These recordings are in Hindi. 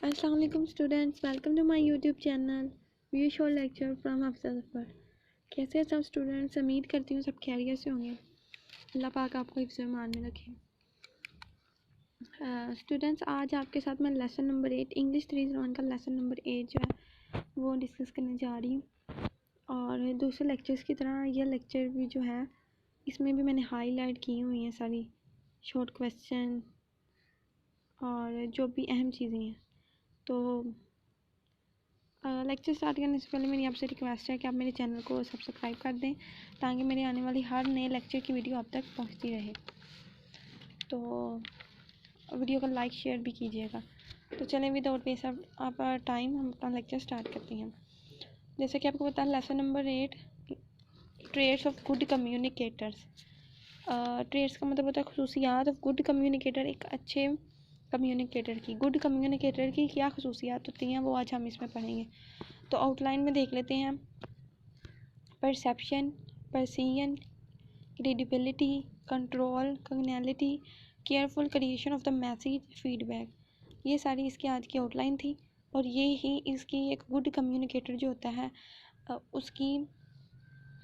अस्सलाम वालेकुम students, welcome to my YouTube channel view show lecture from Afzal Zafar. कैसे हैं सब स्टूडेंट्स? उम्मीद करती हूँ सब खैरियत से होंगे। अल्लाह पाक आपको हिफ्ज़ व ईमान में रखे। स्टूडेंट्स, आज आपके साथ मैं लेसन नंबर 8 इंग्लिश 301 का लेसन नंबर 8 जो है वो डिस्कस करने जा रही हूँ। और दूसरे लेक्चर्स की तरह यह लेक्चर भी जो है इसमें भी मैंने हाईलाइट की हुई हैं सारी शॉर्ट क्वेश्चन और जो भी अहम चीज़ें हैं। तो लेक्चर स्टार्ट करने से पहले मेरी आपसे रिक्वेस्ट है कि आप मेरे चैनल को सब्सक्राइब कर दें ताकि मेरे आने वाली हर नए लेक्चर की वीडियो आप तक पहुंचती रहे। तो वीडियो को लाइक शेयर भी कीजिएगा। तो चलें विदाउट वेस्ट ऑफ टाइम हम अपना लेक्चर स्टार्ट करते हैं। जैसे कि आपको पता है lesson number 8 traits of good communicators. Traits का मतलब होता है खसूसियात ऑफ गुड कम्युनिकेटर। एक अच्छे कम्युनिकेटर की, गुड कम्युनिकेटर की क्या खसूसियात होती हैं वो आज हम इसमें पढ़ेंगे। तो आउटलाइन में देख लेते हैं। Perception, persuasion, credibility, control, cognitivity, careful creation of the message, feedback, ये सारी इसकी आज की आउटलाइन थी। और ये ही इसकी एक गुड कम्युनिकेटर जो होता है उसकी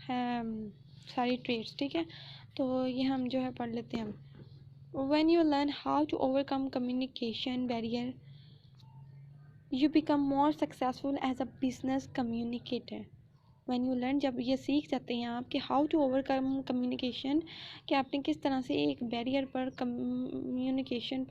है सारी ट्रेड्स। ठीक है, तो ये हम जो है पढ़ लेते हैं। When you learn how to overcome communication barrier, you become more successful as a business communicator. When you learn, जब ये सीख जाते हैं आप कि how to overcome communication, कि आपने किस तरह से एक बैरियर पर कम्युनिकेशन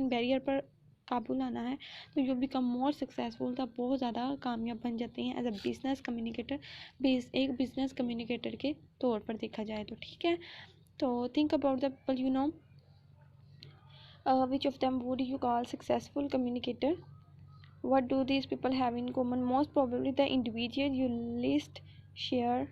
बैरियर पर काबू लाना है, तो यू बिकम मोर सक्सेसफुल, तब बहुत ज़्यादा कामयाब बन जाते हैं एज अ बिज़नेस कम्युनिकेटर, एक बिज़नेस कम्युनिकेटर के तौर पर देखा जाए तो। ठीक है, तो think about the people you know, which of them would you call successful communicator? What do these people have in common? Most probably the individual you list share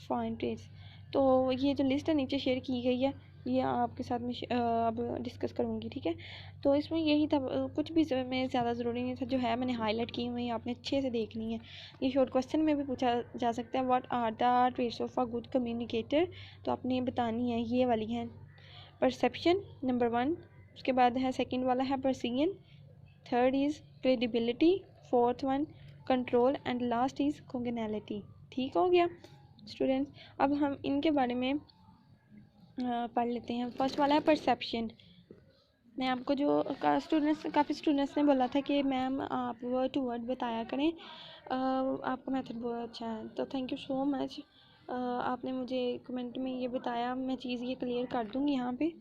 find traits. तो ये जो लिस्ट है नीचे शेयर की गई है ये आपके साथ में अब डिस्कस करूँगी। ठीक है, तो इसमें यही था, कुछ भी में ज़्यादा ज़रूरी नहीं था, जो है मैंने हाईलाइट की हुई, आपने अच्छे से देखनी है। ये शॉर्ट क्वेश्चन में भी पूछा जा सकता है, what are the traits of a good communicator, तो आपने बतानी है ये वाली है। परसेप्शन नंबर 1, उसके बाद है सेकंड वाला है persuasion, third is credibility, fourth one control and last is cognitivity. ठीक हो गया स्टूडेंट्स? अब हम इनके बारे में पढ़ लेते हैं। फर्स्ट वाला है परसेप्शन। मैं आपको जो काफ़ी स्टूडेंट्स ने बोला था कि मैम आप वर्ड टू वर्ड बताया करें, आपका मेथड बहुत अच्छा है, तो थैंक यू सो मच। आपने मुझे कमेंट में ये बताया, मैं चीज़ ये क्लियर कर दूँगी यहाँ पे।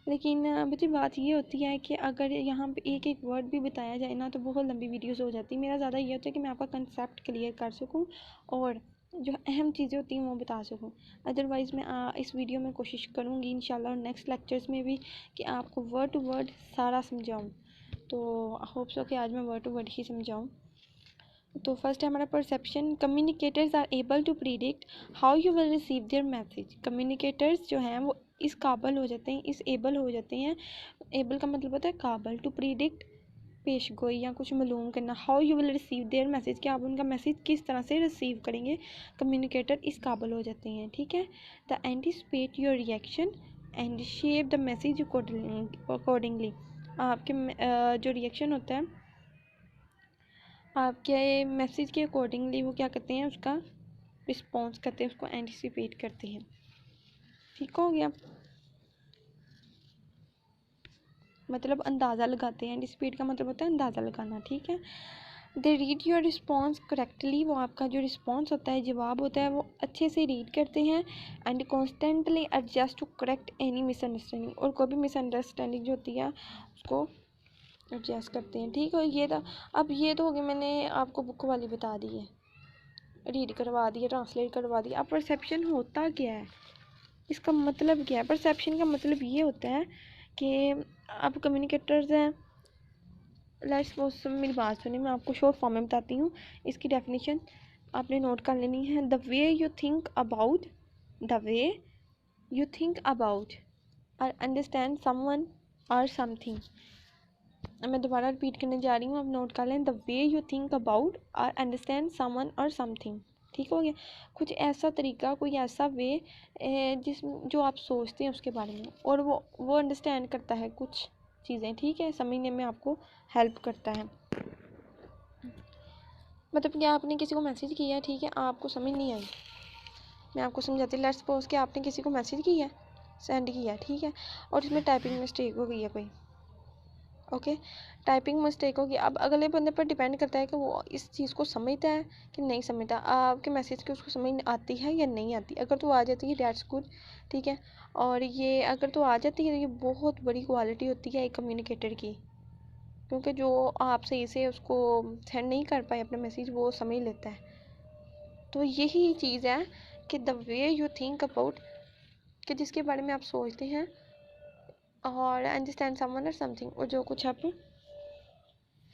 लेकिन बच्चे बात ये होती है कि अगर यहाँ पे एक एक वर्ड भी बताया जाए ना तो बहुत लंबी वीडियोस हो जाती है। मेरा ज़्यादा ये होता है कि मैं आपका कंसेप्ट क्लियर कर सकूँ और जो अहम चीज़ें होती हैं वो बता सकूँ। अदरवाइज़ मैं इस वीडियो में कोशिश करूँगी इंशाल्लाह और नेक्स्ट लेक्चर्स में भी कि आपको वर्ड टू वर्ड सारा समझाऊँ। तो होप सो कि आज मैं वर्ड टू वर्ड ही समझाऊँ। तो फर्स्ट है हमारा perception. Communicators are able to predict how you will receive their message. Communicators जो हैं वो इस काबल हो जाते हैं, इस एबल हो जाते हैं। एबल का मतलब होता है काबल, टू प्रिडिक्ट पेश गोई या कुछ मालूम करना। How you will receive their message, कि आप उनका मैसेज किस तरह से रिसीव करेंगे, कम्युनिकेटर इस काबल हो जाते हैं। ठीक है, the anticipate your reaction and shape the message accordingly. आपके जो रिएक्शन होता है आपके मैसेज के अकॉर्डिंगली वो क्या करते हैं, उसका रिस्पॉन्स करते हैं, उसको एंटिसिपेट करते हैं। ठीक हो गया, मतलब अंदाज़ा लगाते हैं। एंटिसिपेट का मतलब होता है अंदाज़ा लगाना। ठीक है, they read your response correctly, वो आपका जो रिस्पॉन्स होता है, जवाब होता है, वो अच्छे से रीड करते हैं। And constantly adjust to correct any misunderstanding, और कोई भी मिसअंडरस्टैंडिंग जो होती है उसको एडजस्ट करते हैं। ठीक है, ये था। अब ये तो हो गया, मैंने आपको बुक वाली बता दी है, रीड करवा दिया, ट्रांसलेट करवा दिया। अब परसेप्शन होता क्या है, इसका मतलब क्या है? परसेप्शन का मतलब ये होता है कि आप कम्युनिकेटर्स हैं, लेट्स वो सब मेरी बात सुनिए, मैं आपको शॉर्ट फॉर्म में बताती हूँ। इसकी डेफिनेशन आपने नोट कर लेनी है। The way you think about, the way you think about और अंडरस्टैंड समवन और समथिंग। मैं दोबारा रिपीट करने जा रही हूँ, आप नोट कर लें। The way you think about और अंडरस्टैंड समवन और समथिंग। ठीक हो गया, कुछ ऐसा तरीका, कोई ऐसा वे जिस जो आप सोचते हैं उसके बारे में और वो अंडरस्टैंड करता है कुछ चीज़ें, ठीक है, समझने में आपको हेल्प करता है। मतलब कि आपने किसी को मैसेज किया, ठीक है, आपको समझ नहीं आई, मैं आपको समझाती। लेट्स सपोज कि आपने किसी को मैसेज किया, सेंड किया, ठीक है, और इसमें टाइपिंग मिस्टेक हो गई है कोई, ओके, टाइपिंग मिस्टेक होगी। अब अगले बंदे पर डिपेंड करता है कि वो इस चीज़ को समझता है कि नहीं समझता, आपके मैसेज की उसको समझ आती है या नहीं आती। अगर तो आ जाती है दैट्स गुड, ठीक है, और ये अगर तो आ जाती है तो ये बहुत बड़ी क्वालिटी होती है एक कम्युनिकेटर की, क्योंकि जो आप सही से उसको सेंड नहीं कर पाए अपना मैसेज, वो समझ लेता है। तो यही चीज़ है कि the way you think about, कि जिसके बारे में आप सोचते हैं, और अंडरस्टैंड समवन और समथिंग, और जो कुछ आप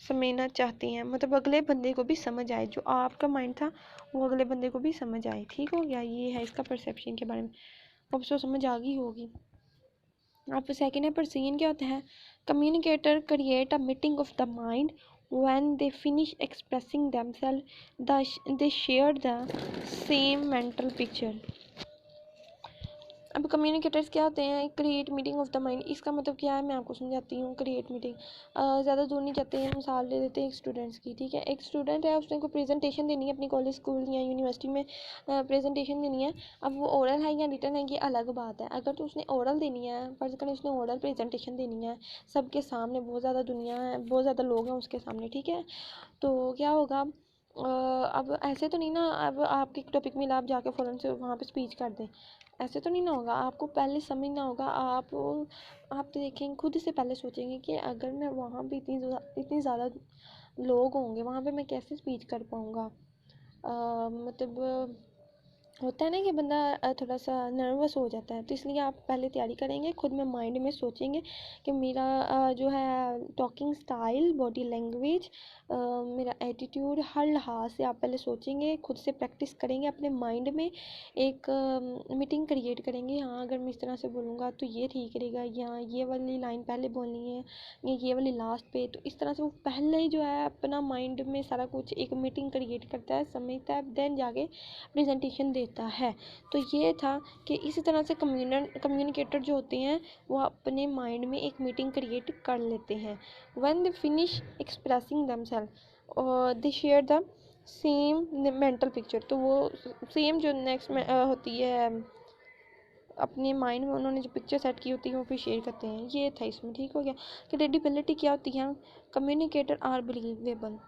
समझना चाहती हैं, मतलब अगले बंदे को भी समझ आए, जो आपका माइंड था वो अगले बंदे को भी समझ आए, ठीक हो गया। ये है इसका परसेप्शन के बारे में, अब उसको समझ आ गई होगी। आप सेकेंड है परसीन क्या होता है, communicator create a meeting of the mind when they finish expressing themselves they share the same mental picture. अब कम्युनिकेटर्स क्या होते हैं, create meeting of the mind, इसका मतलब क्या है मैं आपको समझाती हूँ। क्रिएट मीटिंग, ज़्यादा दूर नहीं जाते हैं, मिसाल ले लेते हैं एक स्टूडेंट्स की, ठीक है, एक स्टूडेंट है, उसने कोई प्रेजेंटेशन देनी है अपनी कॉलेज स्कूल या यूनिवर्सिटी में, प्रेजेंटेशन देनी है। अब वो ओरल है या रिटन है ये अलग बात है। अगर तो उसने ओरल देनी है, फर्ज करें उसने ओरल प्रेजेंटेशन देनी है सबके सामने, बहुत ज़्यादा दुनिया है, बहुत ज़्यादा लोग हैं उसके सामने, ठीक है, तो क्या होगा, अब ऐसे तो नहीं ना, अब आपके टॉपिक में आप जाके फ़ौरन से वहाँ पे स्पीच कर दें, ऐसे तो नहीं ना होगा। आपको पहले समझना होगा, आप देखेंगे खुद से, पहले सोचेंगे कि अगर मैं वहाँ पे इतनी ज़्यादा लोग होंगे वहाँ पे मैं कैसे स्पीच कर पाऊँगा। मतलब होता है ना कि बंदा थोड़ा सा नर्वस हो जाता है, तो इसलिए आप पहले तैयारी करेंगे, खुद में माइंड में सोचेंगे कि मेरा जो है टॉकिंग स्टाइल, बॉडी लैंग्वेज, मेरा एटीट्यूड, हर लिहाज से आप पहले सोचेंगे, खुद से प्रैक्टिस करेंगे अपने माइंड में, एक मीटिंग क्रिएट करेंगे। हाँ, अगर मैं इस तरह से बोलूँगा तो ये ठीक रहेगा, या ये वाली लाइन पहले बोलनी है, या ये वाली लास्ट पे, तो इस तरह से वो पहले ही जो है अपना माइंड में सारा कुछ एक मीटिंग क्रिएट करता है, समझता है, देन जाके प्रेजेंटेशन देता है। तो ये था कि इसी तरह से कम्युनिकेटर जो होते हैं वो अपने माइंड में एक मीटिंग क्रिएट कर लेते हैं। When they finish expressing themselves और they share the same mental picture, तो वो सेम जो नेक्स्ट में होती है अपने माइंड में उन्होंने जो पिक्चर सेट की होती है वो फिर शेयर करते हैं। ये था इसमें, ठीक हो गया। क्रेडिबिलिटी क्या होती है, कम्युनिकेटर आर बिलीवेबल,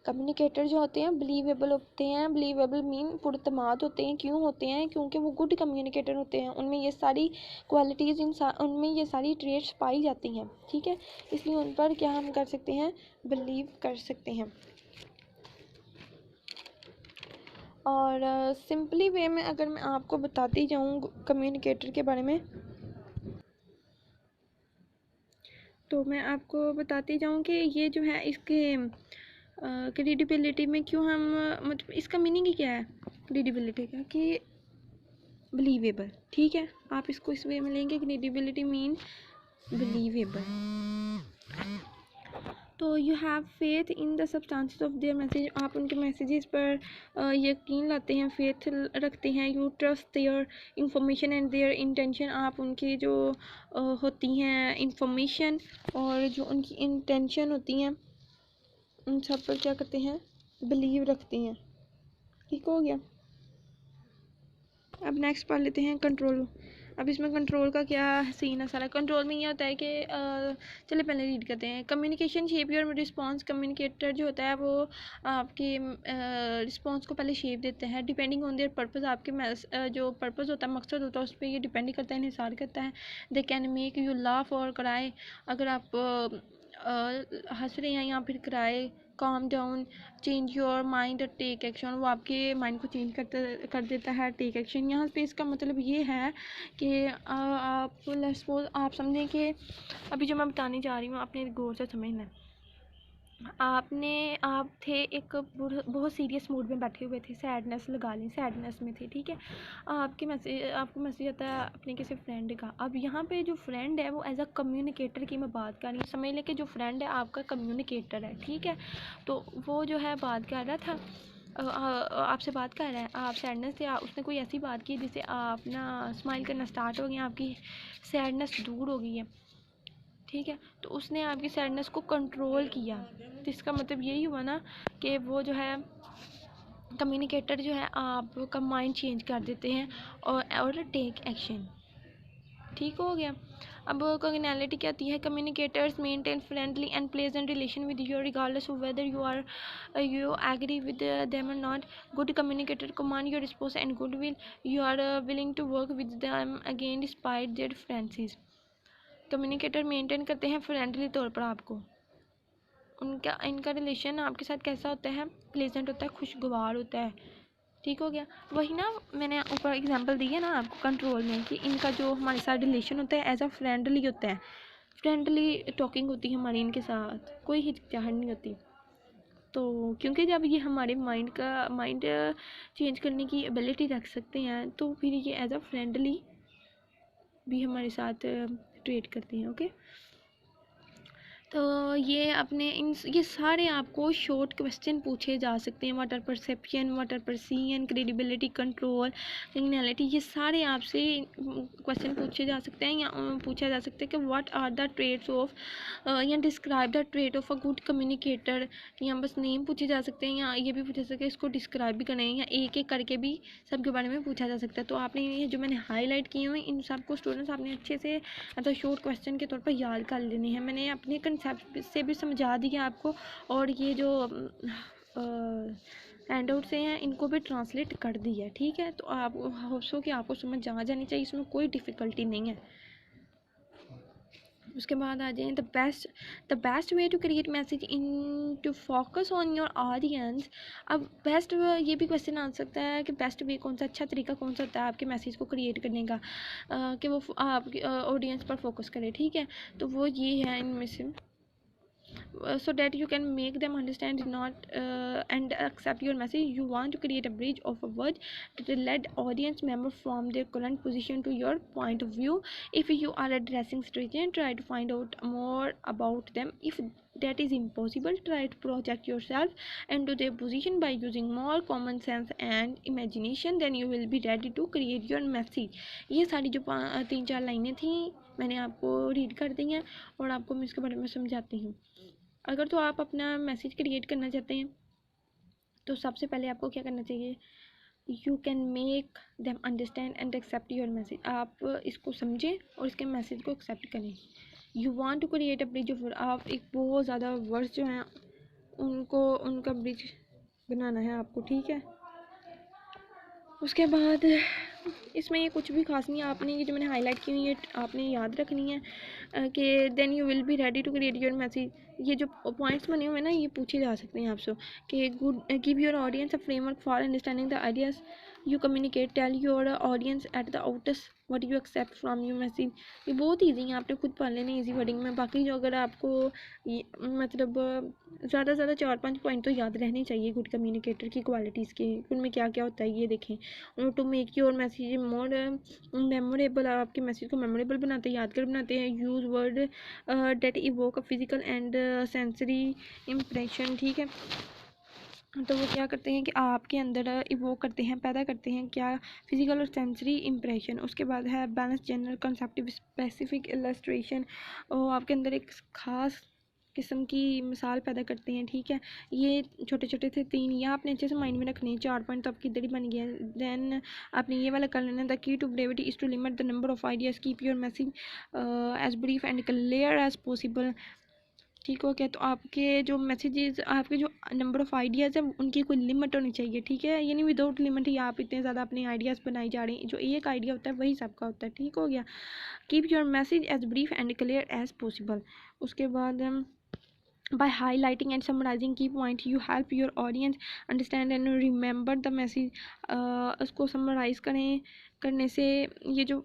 कम्युनिकेटर जो होते हैं बिलीवेबल होते हैं, बिलीवेबल मीन पुरतमाद होते हैं। क्यों होते हैं, क्योंकि वो गुड कम्युनिकेटर होते हैं, उनमें ये सारी क्वालिटीज़ उनमें ये सारी ट्रेट्स पाई जाती हैं, ठीक है, इसलिए उन पर क्या हम कर सकते हैं, बिलीव कर सकते हैं। और सिंपली वे में अगर मैं आपको बताती जाऊँ कम्युनिकेटर के बारे में, तो मैं आपको बताती जाऊँ कि ये जो है इसके क्रेडिबिलिटी में क्यों हम मतलब इसका मीनिंग ही क्या है क्रेडिबिलिटी का, कि बिलीवेबल, ठीक है, आप इसको इस वे में लेंगे, क्रेडिबिलिटी मीन बिलीवेबल। तो you have faith in the substances of their message, आप उनके मैसेजेस पर यकीन लाते हैं, फेथ रखते हैं। You trust there information and there intention, आप उनकी जो होती हैं इंफॉर्मेशन और जो उनकी इंटेंशन होती हैं उन सब पर क्या करते हैं, बिलीव रखते हैं, ठीक हो गया। अब नेक्स्ट पढ़ लेते हैं कंट्रोल। अब इसमें कंट्रोल का क्या सीन है सारा। कंट्रोल में ये होता है कि चलिए पहले रीड करते हैं। Communication shape your response, communicator जो होता है वो आपके रिस्पॉन्स को पहले शेप देता है डिपेंडिंग ऑन देयर पर्पस। आपके जो पर्पस होता है, मकसद होता है, उस पर ये डिपेंड करता है, इन्हिसार करता है। They can make you laugh और क्राई, अगर आप हंस रहे हैं या फिर cry. Calm down, change your mind और टेक एक्शन, वो आपके माइंड को चेंज कर देता है, टेक एक्शन। यहाँ पे इसका मतलब ये है कि आप लेट्स सपोज आप समझें कि अभी जो मैं बताने जा रही हूँ आपने गौर से समझना है। आप थे एक बहुत सीरियस मूड में बैठे हुए थे, सैडनेस लगा लें, सैडनेस में थे, ठीक है, आपको मैसेज आता है अपने किसी फ्रेंड का। अब यहाँ पे जो फ्रेंड है वो एज अ कम्युनिकेटर की मैं बात कर रही हूँ, समझ लें कि जो फ्रेंड है आपका कम्युनिकेटर है, ठीक है, तो वो जो है बात कर रहा था, आपसे बात कर रहा है, आप सैडनेस थे, उसने कोई ऐसी बात की जिससे आप ना स्माइल करना स्टार्ट हो गया, आपकी सैडनेस दूर हो गई है। ठीक है, तो उसने आपकी सैडनेस को कंट्रोल किया, तो इसका मतलब यही हुआ ना कि वो जो है कम्युनिकेटर जो है आपका माइंड चेंज कर देते हैं और टेक एक्शन। ठीक हो गया। अब कॉग्निटिविटी क्या होती है? Communicators maintain friendly and pleasant relation with you regardless of whether you agree with them or not. Good communicator command your response and goodwill. You are willing to work with them again despite their differences. Communicator maintain करते हैं फ्रेंडली तौर पर आपको, इनका रिलेशन आपके साथ कैसा होता है? प्लेजेंट होता है, खुशगवार होता है। ठीक हो गया। वही ना मैंने ऊपर एग्जांपल दी है ना आपको कंट्रोल में, कि इनका जो हमारे साथ रिलेशन होता है एज अ फ्रेंडली होता है, फ्रेंडली टॉकिंग होती है हमारी इनके साथ, कोई हिचकिचाहट नहीं होती। तो क्योंकि जब ये हमारे माइंड चेंज करने की एबिलिटी रख सकते हैं, तो फिर ये एज अ फ्रेंडली भी हमारे साथ ट्रीट करते हैं। ओके, तो ये अपने ये सारे आपको शॉर्ट क्वेश्चन पूछे जा सकते हैं। What are perception, what are persuasion, credibility, control, सिग्नैलिटी, ये सारे आपसे क्वेश्चन पूछे जा सकते हैं, या पूछा जा सकता है कि what are the traits of, या describe the trait of a good communicator. या बस नेम पूछे जा सकते हैं, या ये भी पूछा जा सकता है इसको डिस्क्राइब भी करना है, या एक एक करके भी सबके बारे में पूछा जा सकता है। तो आपने ये जो मैंने हाईलाइट किए हुए इन सबको स्टूडेंट्स आपने अच्छे से मतलब शॉर्ट क्वेश्चन के तौर पर याद कर लेने हैं। मैंने अपने कंसेप्ट से भी समझा दिया आपको, और ये जो हैंड आउट से हैं इनको भी ट्रांसलेट कर दिया। ठीक है, तो आप होप्स कि आपको समझ जानी चाहिए, इसमें कोई डिफ़िकल्टी नहीं है। उसके बाद आ जाएँ the best way to create message in to focus on your audience. अब बेस्ट ये भी क्वेश्चन आ सकता है कि बेस्ट वे कौन सा, अच्छा तरीका कौन सा होता है आपके मैसेज को क्रिएट करने का, कि वो आपके ऑडियंस पर फोकस करे। ठीक है, तो वो ये है इनमें से, so that you can make them understand not and accept your message. You want to create a bridge of a word that led audience member from their current position to your point of view. If you are addressing stranger, try to find out more about them. If that is impossible, try to project yourself into their position by using more common sense and imagination. Then you will be ready to create your message. ये सारी जो 3-4 लाइनें थी मैंने आपको रीड कर दी हैं, और आपको मैं इसके बारे में समझाती हूँ। अगर तो आप अपना मैसेज क्रिएट करना चाहते हैं, तो सबसे पहले आपको क्या करना चाहिए? You can make them understand and accept your message. आप इसको समझें और इसके मैसेज को एक्सेप्ट करें। You want to create a bridge of, आप एक बहुत ज़्यादा वर्ड्स जो हैं उनका ब्रिज बनाना है आपको। ठीक है, उसके बाद इसमें ये कुछ भी खास नहीं है, आपने ये जो मैंने हाईलाइट की हुई है आपने याद रखनी है कि then you will be ready to create your message. ये जो पॉइंट्स बने हुए हैं ना, ये पूछे जा सकते हैं आपसे कि good give your audience a framework for understanding the ideas you communicate, tell your audience at the outset what you accept from your message. ये बहुत ईजी है, आपने खुद पढ़ लेने ईजी वर्डिंग में। बाकी जो अगर आपको मतलब ज़्यादा से ज़्यादा 4-5 पॉइंट तो याद रहने चाहिए गुड कम्युनिकेटर की क्वालिटीज़ के, उनमें क्या क्या होता है ये देखें। To make your message more memorable, आपके मैसेज को मेमोरेबल बनाते हैं, यादगार बनाते हैं। Use word that evoke a physical and sensory impression. ठीक है, तो वो क्या करते हैं कि आपके अंदर इवोक करते हैं, पैदा करते हैं क्या? फिजिकल और सेंसरी इम्प्रेशन। उसके बाद है बैलेंस जनरल कंसेप्टिव स्पेसिफिक इलस्ट्रेशन, और आपके अंदर एक खास किस्म की मिसाल पैदा करते हैं। ठीक है, ये छोटे छोटे थे 3, ये आपने अच्छे से माइंड में रखने हैं। 4 पॉइंट तो आपकी इधर ही बन गया। देन आपने ये वाला कर लेना, the key to brevity is to limit the number of ideas, keep your message as brief and clear as possible. ठीक हो गया, तो आपके जो मैसेजेस, आपके जो नंबर ऑफ़ आइडियाज़ है उनकी कोई लिमिट होनी चाहिए। ठीक है, यानी विदाउट लिमिट ही आप इतने ज़्यादा अपने आइडियाज़ बनाई जा रहे हैं, जो एक आइडिया होता है वही सबका होता है। ठीक हो गया, keep your message as brief and clear as possible. उसके बाद by highlighting and summarizing key point you help your audience understand and remember the message। उसको समराइज़ करने से ये जो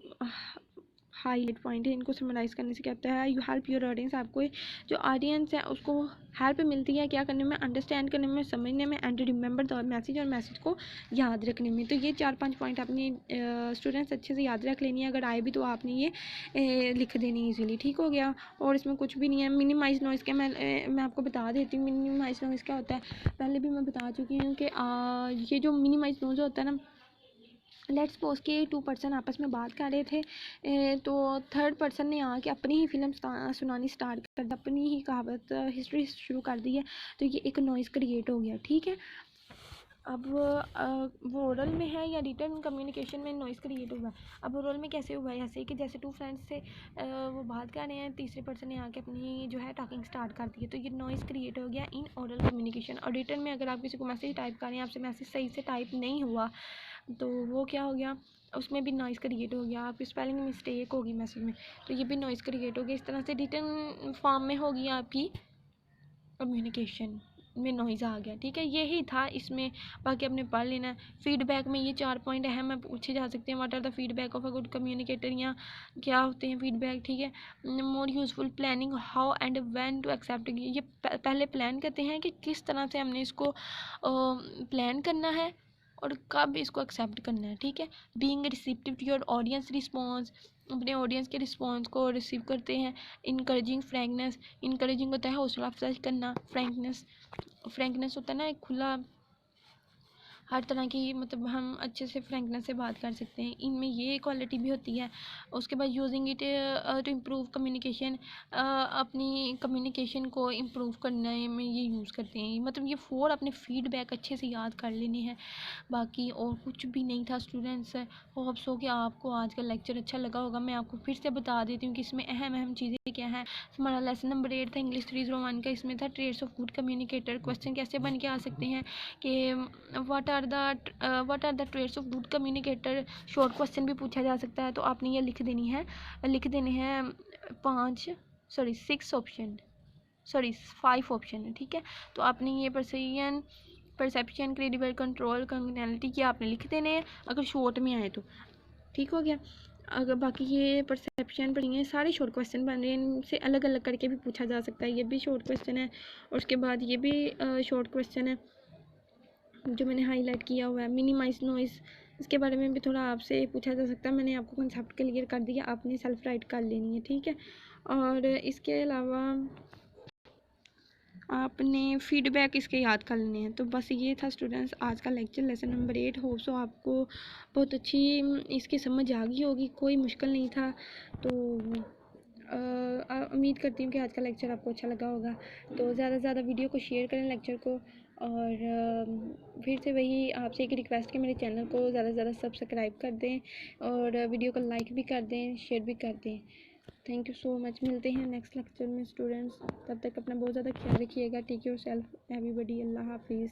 हाईलाइट पॉइंट है इनको समराइज़ करने से क्या होता है? यू हेल्प योर ऑडियंस, आपको जो ऑडियंस है उसको हेल्प मिलती है क्या करने में? अंडरस्टैंड करने में, समझने में, एंड रिमेंबर द मैसेज, और मैसेज को याद रखने में। तो ये 4-5 पॉइंट अपने स्टूडेंट्स अच्छे से याद रख लेनी है। अगर आए भी तो आपने ये लिख देनी ईजीली। ठीक हो गया, और इसमें कुछ भी नहीं है। मिनिमाइज नॉइज़ के मैं आपको बता देती हूँ मिनिमाइज नॉइज़ क्या होता है। पहले भी मैं बता चुकी हूँ कि ये जो मिनिमाइज नॉइज़ होता है ना, लेट्स सपोज के 2 पर्सन आपस में बात कर रहे थे, तो थर्ड पर्सन ने आके अपनी ही फिल्म सुनानी स्टार्ट कर दी, अपनी ही कहावत हिस्ट्री शुरू कर दी है, तो ये एक नॉइज़ क्रिएट हो गया। ठीक है, अब वो ओरल में है या रिटन कम्युनिकेशन में नॉइज़ क्रिएट हुआ। अब ओरल में कैसे हुआ है, ऐसे कि जैसे 2 फ्रेंड्स से वो बात कर रहे हैं, तीसरे पर्सन ने आके अपनी जो है टॉकिंग स्टार्ट कर दी है, तो ये नॉइज़ क्रिएट हो गया इन ओरल कम्युनिकेशन। और रिटन में अगर आप किसी को मैसेज टाइप कर रहे हैं, आपसे मैसेज सही से टाइप नहीं हुआ, तो वो क्या हो गया, उसमें भी नॉइज़ क्रिएट हो गया, आपकी स्पेलिंग मिस्टेक होगी मैसेज में, तो ये भी नॉइज़ क्रिएट हो गया। इस तरह से रिटन फॉर्म में होगी आपकी कम्युनिकेशन में नॉइज़ आ गया। ठीक है, यही था इसमें, बाकी आपने पढ़ लेना है। फीडबैक में ये 4 पॉइंट अहम है, पूछे जा सकते हैं। What are the feedback of a good communicator, या क्या होते हैं फीडबैक। ठीक है, more useful planning, how and when to accept, ये पहले प्लान करते हैं कि किस तरह से हमने इसको प्लान करना है और कब इसको एक्सेप्ट करना है। ठीक है, being receptive to your audience response, अपने ऑडियंस के रिस्पॉन्स को रिसीव करते हैं। इनकरेजिंग फ्रैंकनेस, इनकरेजिंग होता है हौसला अफजाई करना, फ्रैंकनेस होता है ना एक खुला, हर तरह की, मतलब हम अच्छे से फ्रैंकनेस से बात कर सकते हैं, इनमें ये क्वालिटी भी होती है। उसके बाद using it to improve communication, अपनी कम्युनिकेशन को इम्प्रूव करने में ये यूज़ करते हैं। मतलब ये 4 अपने फीडबैक अच्छे से याद कर लेने हैं, बाकी और कुछ भी नहीं था स्टूडेंट्स। होप्स हो कि आपको आज का लेक्चर अच्छा लगा होगा। मैं आपको फिर से बता देती हूँ कि इसमें अहम अहम चीज़ें क्या हैं। हमारा लेसन नंबर 8 था इंग्लिश 301 का, इसमें था traits of good communicator. Question कैसे बन के आ सकते हैं कि what are the traits of good communicator, short question भी पूछा जा सकता है। तो आपने ये लिख देने हैं 6 ऑप्शन, 5 ऑप्शन है। ठीक है, तो आपने ये परसेप्शन, क्रेडिबल, कंट्रोल, कंगनैलिटी, ये आपने लिख देने हैं अगर शॉर्ट में आए तो। ठीक हो गया। अगर बाकी ये परसेप्शन पढ़िए, सारे शॉर्ट क्वेश्चन बन रहे हैं, इनसे अलग अलग करके भी पूछा जा सकता है। ये भी शॉर्ट क्वेश्चन है और उसके बाद ये भी शॉर्ट क्वेश्चन है जो मैंने हाईलाइट किया हुआ है। मिनिमाइज नॉइज़, इसके बारे में भी थोड़ा आपसे पूछा जा सकता है। मैंने आपको कंसेप्ट क्लियर कर दिया, आपने सेल्फ राइट कर लेनी है। ठीक है, और इसके अलावा आपने फीडबैक इसके याद कर लेने हैं। तो बस ये था स्टूडेंट्स आज का lecture, lesson number 8। Hope so आपको बहुत अच्छी इसकी समझ आ गई होगी, कोई मुश्किल नहीं था। तो उम्मीद करती हूँ कि आज का लेक्चर आपको अच्छा लगा होगा। तो ज़्यादा से ज़्यादा वीडियो को शेयर करें, लेक्चर को। और फिर से वही आपसे एक रिक्वेस्ट कि मेरे चैनल को ज़्यादा से ज़्यादा सब्सक्राइब कर दें और वीडियो को लाइक भी कर दें, शेयर भी कर दें। Thank you so much. मिलते हैं नेक्स्ट लेक्चर में स्टूडेंट्स, तब तक अपना बहुत ज़्यादा ख्याल रखिएगा। Take yourself everybody. अल्लाह हाफिज़।